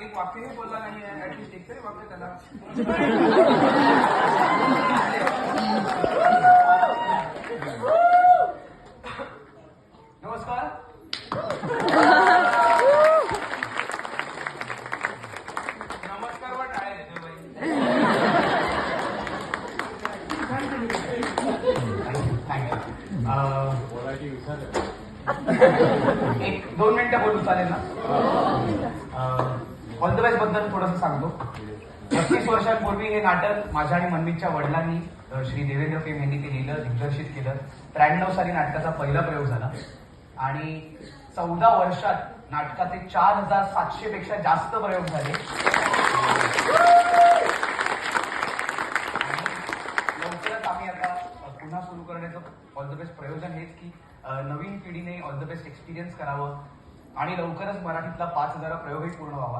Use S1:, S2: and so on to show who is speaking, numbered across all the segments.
S1: एक वाक्यही बोलला नाही आहे, ऍटलीस्ट एक तरी वाक्य त्याला. नमस्कार. नमस्कार वर टाळ्या देतो बाई. एक 2 मिनिटं बोलू चालेल ना? ऑल द बेस्ट बद्दल थोडंसं सांगतो. 35 वर्षांपूर्वी हे नाटक माझ्या आणि मनमीतच्या वडिलांनी श्री देवेंद्र पेम यांनी ते लिहिलं, दिग्दर्शित केलं. 93 साली नाटकाचा पहिला प्रयोग झाला आणि 14 वर्षात नाटकाचे 4700 पेक्षा जास्त प्रयोग झाले. लवकरच आम्ही आता पुन्हा सुरू करण्याचं ऑल द बेस्ट प्रयोजन हेच की नवीन पिढीने ऑल द बेस्ट एक्सपिरियन्स करावं आणि लवकरच मराठीतला 5000 प्रयोगही पूर्ण व्हावा.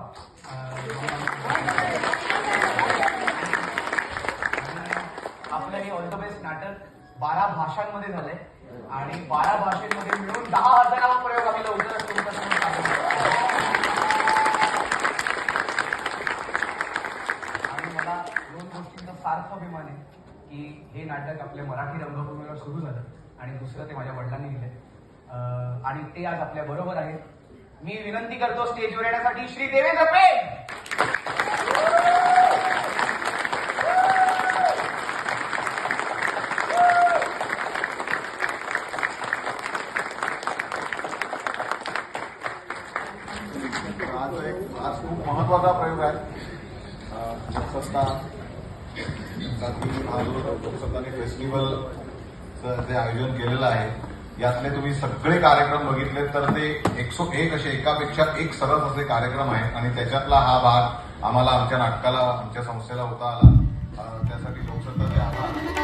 S1: आपलं हे ऑल द बेस्ट नाटक 12 भाषांमध्ये झालंय आणि 12 भाषेमध्ये मिळून 10,000वा प्रयोग आम्ही लवकरच तुमच्यासमोर सादर आणि मला 2 गोष्टींचा सार्थ अभिमान आहे की हे नाटक आपल्या मराठी रंगभूमीवर सुरू झालं आणि दुसरं ते माझ्या वडिलांनी लिहिलंय आणि ते आज आपल्या बरोबर आहेत. मी विनंती करतो स्टेजवर येण्यासाठी श्री देवेंद्र पेम.
S2: आज खूप महत्वाचा प्रयोग आहे. लोकसत्ता लोकसत्ताने फेस्टिवलचं जे आयोजन केलेलं आहे यातले तुम्ही सगळे कार्यक्रम बघितले तर ते 101 असे एकापेक्षा एक सरस असे कार्यक्रम आहेत आणि त्याच्यातला हा भाग आम्हाला आमच्या नाटकाला आमच्या संस्थेला होता आला. त्यासाठी लोकसत्ताचे आभार.